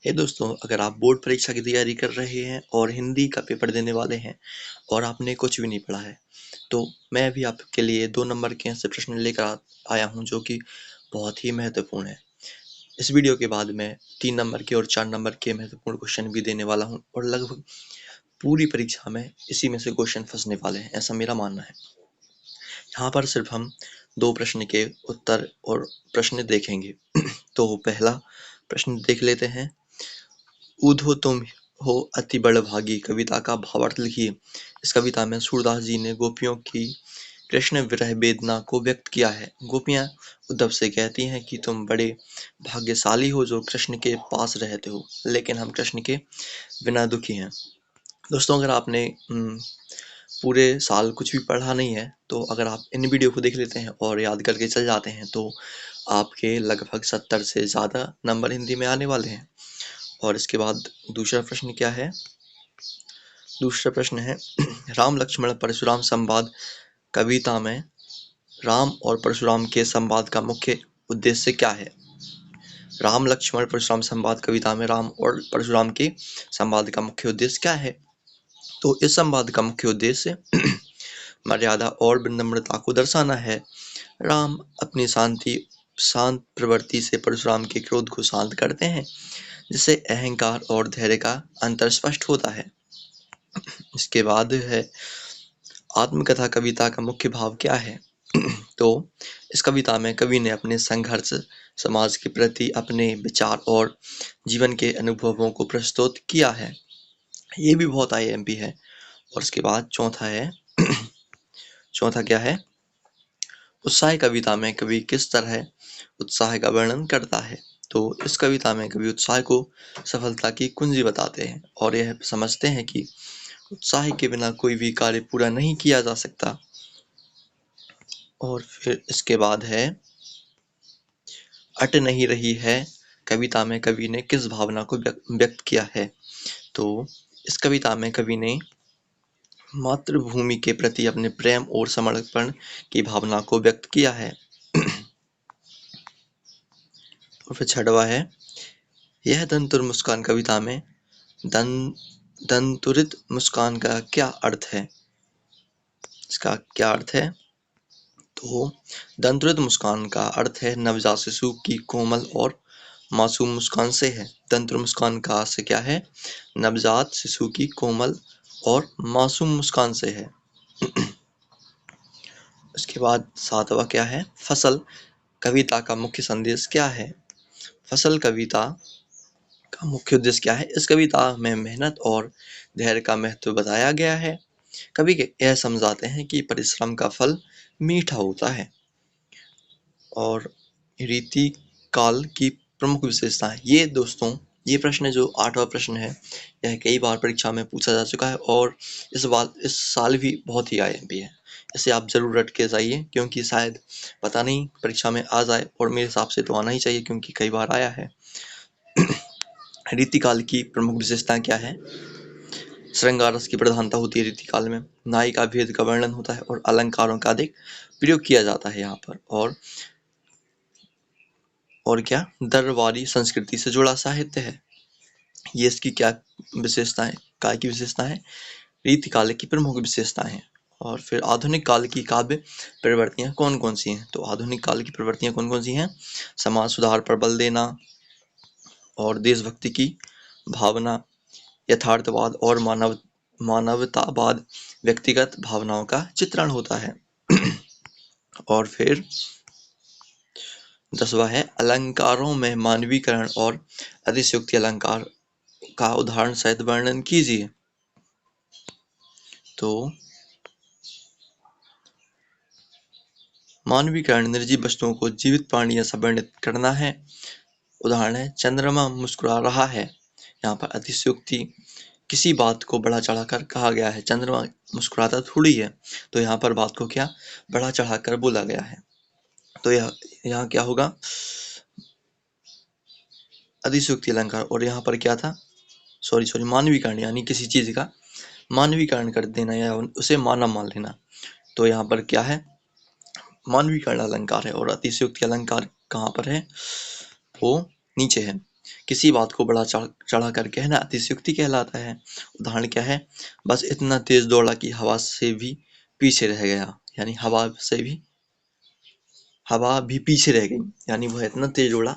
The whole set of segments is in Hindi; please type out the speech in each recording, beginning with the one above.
हे दोस्तों, अगर आप बोर्ड परीक्षा की तैयारी कर रहे हैं और हिंदी का पेपर देने वाले हैं और आपने कुछ भी नहीं पढ़ा है, तो मैं भी आपके लिए 2 नंबर के ऐसे प्रश्न लेकर आया हूँ जो कि बहुत ही महत्वपूर्ण है। इस वीडियो के बाद मैं 3 नंबर के और 4 नंबर के महत्वपूर्ण क्वेश्चन भी देने वाला हूँ और लगभग पूरी परीक्षा में इसी में से क्वेश्चन फँसने वाले हैं, ऐसा मेरा मानना है। यहाँ पर सिर्फ हम 2 प्रश्न के उत्तर और प्रश्न देखेंगे। तो पहला प्रश्न देख लेते हैं। ऊधो तुम हो अति बड़भागी कविता का भावार्थ लिखिए। इस कविता में सूरदास जी ने गोपियों की कृष्ण विरह वेदना को व्यक्त किया है। गोपियाँ उद्धव से कहती हैं कि तुम बड़े भाग्यशाली हो जो कृष्ण के पास रहते हो, लेकिन हम कृष्ण के बिना दुखी हैं। दोस्तों, अगर आपने पूरे साल कुछ भी पढ़ा नहीं है, तो अगर आप इन वीडियो को देख लेते हैं और याद करके चल जाते हैं, तो आपके लगभग 70 से ज़्यादा नंबर हिंदी में आने वाले हैं। और इसके बाद दूसरा प्रश्न क्या है? दूसरा प्रश्न है राम लक्ष्मण परशुराम संवाद कविता में राम और परशुराम के संवाद का मुख्य उद्देश्य क्या है? राम लक्ष्मण परशुराम संवाद कविता में राम और परशुराम के संवाद का मुख्य उद्देश्य क्या है? तो इस संवाद का मुख्य उद्देश्य मर्यादा और विनम्रता को दर्शाना है। राम अपनी शांत प्रवृत्ति से परशुराम के क्रोध को शांत करते हैं, जिससे अहंकार और धैर्य का अंतर स्पष्ट होता है। इसके बाद है आत्मकथा कविता का मुख्य भाव क्या है? तो इस कविता में कवि ने अपने संघर्ष, समाज के प्रति अपने विचार और जीवन के अनुभवों को प्रस्तुत किया है। ये भी बहुत आईएमपी है। और इसके बाद चौथा है चौथा क्या है? उत्साह कविता में कवि किस तरह उत्साह का वर्णन करता है? तो इस कविता में कवि उत्साह को सफलता की कुंजी बताते हैं और यह समझते हैं कि उत्साह के बिना कोई भी कार्य पूरा नहीं किया जा सकता। और फिर इसके बाद है अट नहीं रही है कविता में कवि ने किस भावना को व्यक्त किया है? तो इस कविता में कवि ने मातृभूमि के प्रति अपने प्रेम और समर्पण की भावना को व्यक्त किया है। और फिर छठवा है यह दंतुर मुस्कान कविता में दंतुरित मुस्कान का क्या अर्थ है? इसका क्या अर्थ है? तो दंतुरित मुस्कान का अर्थ है नवजात शिशु की कोमल और मासूम मुस्कान से है। दंतुर मुस्कान का अर्थ क्या है? नवजात शिशु की कोमल और मासूम मुस्कान से है। उसके बाद सातवां क्या है? फसल कविता का मुख्य संदेश क्या है? फसल कविता का मुख्य उद्देश्य क्या है? इस कविता में मेहनत और धैर्य का महत्व बताया गया है। कवि यह समझाते हैं कि परिश्रम का फल मीठा होता है। और रीति काल की प्रमुख विशेषताएं। ये दोस्तों, ये प्रश्न जो 8वां प्रश्न है, यह कई बार परीक्षा में पूछा जा चुका है और इस साल भी बहुत ही आईएमपी है। इसे आप जरूर रट के जाइए, क्योंकि शायद पता नहीं परीक्षा में आ जाए, और मेरे हिसाब से तो आना ही चाहिए क्योंकि कई बार आया है। रीतिकाल की प्रमुख विशेषताएं क्या है? श्रृंगार रस की प्रधानता होती है रीतिकाल में, नायिका भेद का वर्णन होता है और अलंकारों का अधिक प्रयोग किया जाता है यहाँ पर। और क्या? दरबारी संस्कृति से जुड़ा साहित्य है। ये इसकी क्या विशेषताएं, काय की विशेषता है? रीतिकाल की प्रमुख विशेषताएं हैं। और फिर आधुनिक काल की काव्य प्रवृत्तियां कौन कौन सी हैं? तो आधुनिक काल की प्रवृत्तियां कौन कौन सी हैं? समाज सुधार पर बल देना और देशभक्ति की भावना, यथार्थवाद और मानवतावाद, व्यक्तिगत भावनाओं का चित्रण होता है। और फिर 10वां है अलंकारों में मानवीकरण और अतिशयोक्ति अलंकार का उदाहरण सहित वर्णन कीजिए। तो मानवीकरण निर्जीव वस्तुओं को जीवित प्राणी जैसा वर्णित करना है। उदाहरण है चंद्रमा मुस्कुरा रहा है। यहाँ पर अतिशयोक्ति, किसी बात को बढ़ा चढ़ाकर कहा गया है। चंद्रमा मुस्कुराता थोड़ी है, तो यहाँ पर बात को क्या बढ़ा चढ़ाकर बोला गया है। तो यहाँ क्या होगा? अतिशयोक्ति अलंकार। और यहाँ पर क्या था? सॉरी मानवीकरण, यानी किसी चीज का मानवीकरण कर देना या उसे मानव मान लेना। तो यहाँ पर क्या है? मानवीकरण अलंकार है। और अतिशयोक्ति अलंकार कहाँ पर है? वो नीचे है। किसी बात को बड़ा चढ़ा कर कहना अतिशयोक्ति कहलाता है। उदाहरण क्या है? बस इतना तेज दौड़ा कि हवा से भी पीछे रह गया, यानी हवा भी पीछे रह गई, यानी वह इतना तेज दौड़ा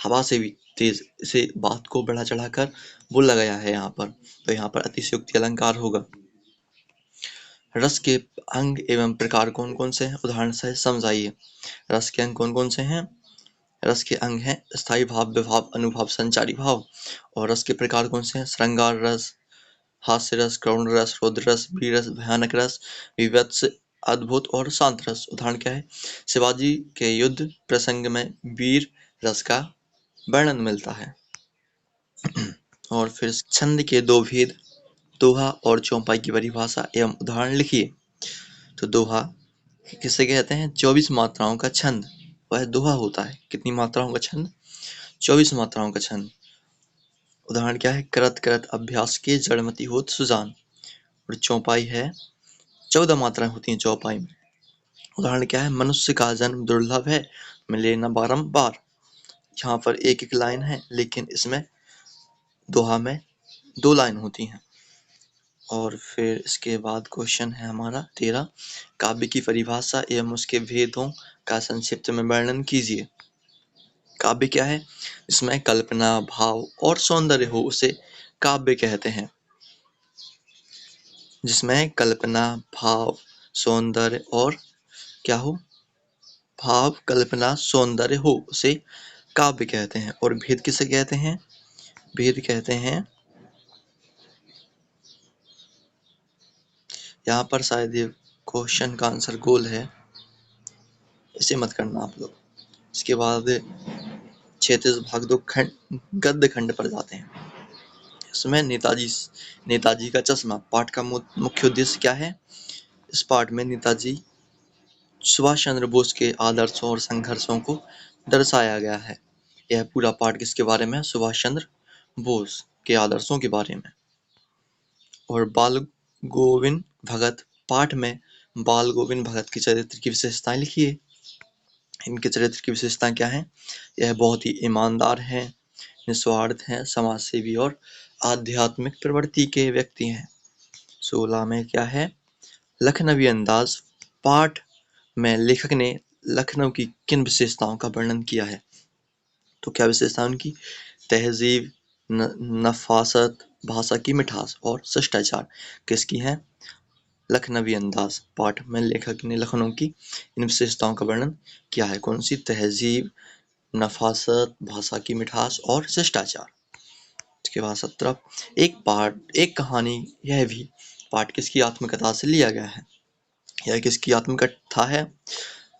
हवा से भी तेज। इसे बात को बड़ा चढ़ाकर बोला गया है यहाँ पर, तो यहाँ पर अतिशयोक्ति अलंकार होगा। रस के अंग एवं प्रकार कौन कौन से हैं? उदाहरण से समझाइए। रस के अंग कौन कौन से हैं? रस के अंग हैं स्थायी भाव, विभाव, अनुभाव, संचारी भाव। और रस के प्रकार कौन से हैं? श्रृंगार रस, हास्य रस, करुण रस, रौद्र रस, वीर रस, भयानक रस, विभत्स, अद्भुत और शांत रस। उदाहरण क्या है? शिवाजी के युद्ध प्रसंग में वीर रस का वर्णन मिलता है। और फिर छंद के दो भेद, दोहा और चौपाई की परिभाषा एवं उदाहरण लिखिए। तो दोहा किसे कहते हैं? 24 मात्राओं का छंद, वह दोहा होता है। कितनी मात्राओं का छंद? 24 मात्राओं का छंद। उदाहरण क्या है? करत करत अभ्यास के जड़मति होत सुजान। और चौपाई है, 14 मात्राएं होती हैं चौपाई में। उदाहरण क्या है? मनुष्य का जन्म दुर्लभ है, मिले न बारंबार। यहाँ पर एक एक लाइन है, लेकिन इसमें दोहा में 2 लाइन होती हैं। और फिर इसके बाद क्वेश्चन है हमारा 13, काव्य की परिभाषा एवं उसके भेदों का संक्षिप्त में वर्णन कीजिए। काव्य क्या है? इसमें कल्पना, भाव और सौंदर्य हो उसे काव्य कहते हैं। जिसमें कल्पना, भाव, सौंदर्य और क्या हो? भाव, कल्पना, सौंदर्य हो उसे काव्य कहते हैं। और भेद किसे कहते हैं? भेद कहते हैं, यहाँ पर शायद ये क्वेश्चन का आंसर गोल है, इसे मत करना आप लोग। इसके बाद 36 भाग 2 खंड, गद्य खंड पर जाते हैं। इसमें नेताजी का चश्मा पाठ का मुख्य उद्देश्य क्या है? इस पाठ में नेताजी सुभाष चंद्र बोस के आदर्शों और संघर्षों को दर्शाया गया है। यह पूरा पाठ किसके बारे में है? सुभाष चंद्र बोस के आदर्शों के बारे में। और बाल गोविंद भगत पाठ में बाल गोविंद भगत के चरित्र की विशेषताएं लिखिए। इनके चरित्र की विशेषताएं क्या हैं? यह बहुत ही ईमानदार हैं, निस्वार्थ हैं, समाज सेवी और आध्यात्मिक प्रवृत्ति के व्यक्ति हैं। 16 में क्या है? लखनवी अंदाज पाठ में लेखक ने लखनऊ की किन विशेषताओं का वर्णन किया है? तो क्या विशेषता उनकी? तहजीब, नफासत, भाषा की मिठास और शिष्टाचार किसकी है? लखनवी अंदाज पाठ में लेखक ने लखनऊ की इन विशेषताओं का वर्णन किया है। कौन सी? तहजीब, नफासत, भाषा की मिठास और शिष्टाचार। इसके बाद 17, एक कहानी, यह भी पाठ किसकी आत्मकथा से लिया गया है? यह किसकी आत्मकथा है?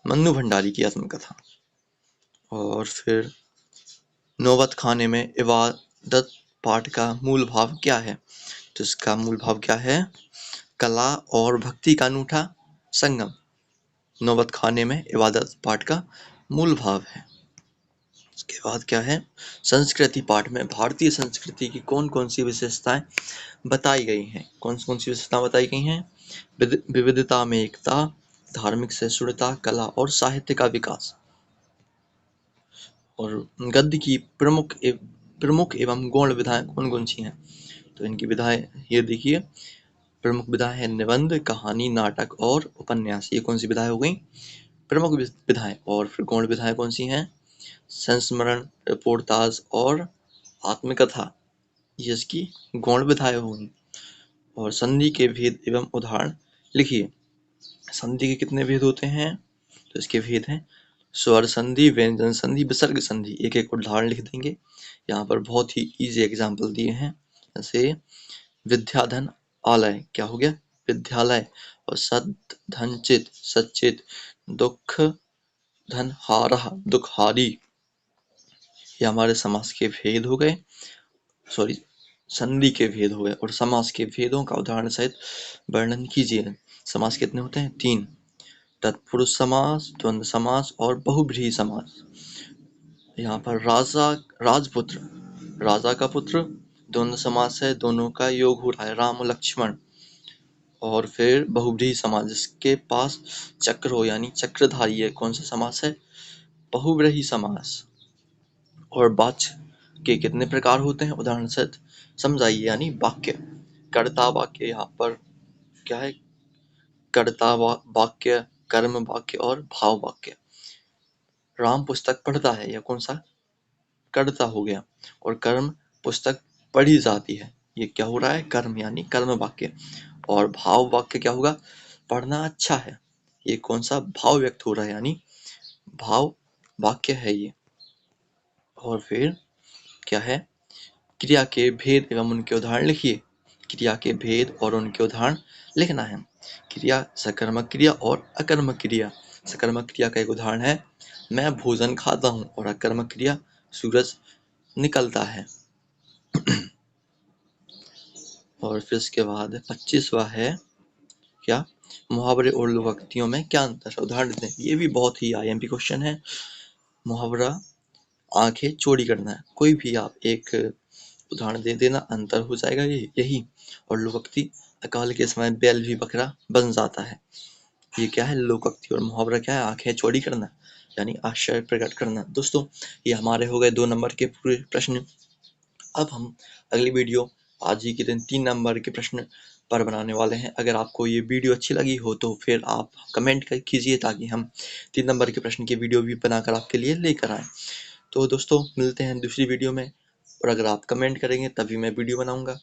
मन्नू भंडारी की आत्मकथा। और फिर नौबत खाने में इबादत पाठ का मूल भाव क्या है? तो इसका मूल भाव क्या है? कला और भक्ति का अनूठा संगम। नौबत खाने में इबादत पाठ का मूल भाव है। इसके बाद क्या है? संस्कृति पाठ में भारतीय संस्कृति की कौन कौन सी विशेषताएं बताई गई हैं? कौन कौन सी विशेषताएं बताई गई हैं? विविधता में एकता, धार्मिक सहिष्णुता, कला और साहित्य का विकास। और गद्य की प्रमुख एवं गौण विधाएं कौन कौन सी हैं? तो इनकी विधाएं ये देखिए। प्रमुख विधाएं हैं निबंध, कहानी, नाटक और उपन्यास। ये कौन सी विधाएं हो गई? प्रमुख विधाएं। और फिर गौण विधाएं कौन सी हैं? संस्मरण, रिपोर्टाज और आत्मकथा, ये इसकी गौण विधाएं हो गई। और संधि के भेद एवं उदाहरण लिखिए। संधि के कितने भेद होते हैं? तो इसके भेद हैं स्वर संधि, व्यंजन संधि, विसर्ग संधि। एक एक उदाहरण लिख देंगे। यहाँ पर बहुत ही इजी एग्जाम्पल दिए हैं, जैसे विद्याधन आलय, क्या हो गया? विद्यालय। और सद धन चित, सच्चित। दुख धन हारा, दुखहारी। ये हमारे समास के भेद हो गए, सॉरी संधि के भेद हो गए। और समास के भेदों का उदाहरण सहित वर्णन कीजिए। समास कितने होते हैं? 3, तत्पुरुष समास, द्वंद्व समास और बहुव्रीहि समास। यहाँ पर राजपुत्र, राजा का पुत्र, द्वंद्व समास है, दोनों का योग हो रहा है, राम और लक्ष्मण। और फिर बहुव्रीहि समास, जिसके पास चक्र हो यानी चक्रधारी है, कौन सा समास है? बहुव्रीहि समास। और के कितने प्रकार होते हैं, उदाहरण से समझाइए। यानी वाक्य, कर्ता वाक्य, यहाँ पर क्या है, कर्ता वाक्य, कर्म वाक्य और भाव वाक्य। राम पुस्तक पढ़ता है, यह कौन सा, कर्ता हो गया। और कर्म, पुस्तक पढ़ी जाती है, ये क्या हो रहा है, कर्म, यानी कर्म वाक्य। और भाव वाक्य क्या होगा, पढ़ना अच्छा है, ये कौन सा, भाव व्यक्त हो रहा है, यानी भाव वाक्य है ये। और फिर क्या है, क्रिया के भेद एवं उनके उदाहरण लिखिए। क्रिया के भेद और उनके उदाहरण लिखना है। क्रिया, सकर्मक क्रिया और अकर्मक क्रिया। सकर्मक क्रिया का एक उदाहरण है, मैं भोजन खाता हूँ। और अकर्मक क्रिया, सूरज निकलता है। और फिर इसके बाद 25वां है क्या, मुहावरे और लोकोक्तियों में क्या अंतर है, उदाहरण देते हैं। ये भी बहुत ही IMP क्वेश्चन है। मुहावरा, आंखें चौड़ी करना है, कोई भी आप एक उदाहरण दे देना, अंतर हो जाएगा यही। और लोकोक्ति, अकाल के समय बैल भी बकरा बन जाता है, ये क्या है, लोकोक्ति। और मुहावरा क्या है, आंखें चौड़ी करना, यानी आश्चर्य प्रकट करना। दोस्तों, ये हमारे हो गए 2 नंबर के पूरे प्रश्न। अब हम अगली वीडियो आज ही के दिन 3 नंबर के प्रश्न पर बनाने वाले हैं। अगर आपको ये वीडियो अच्छी लगी हो तो फिर आप कमेंट कीजिए, ताकि हम 3 नंबर के प्रश्न की वीडियो भी बनाकर आपके लिए लेकर आएँ। तो दोस्तों, मिलते हैं दूसरी वीडियो में, और अगर आप कमेंट करेंगे तभी मैं वीडियो बनाऊंगा।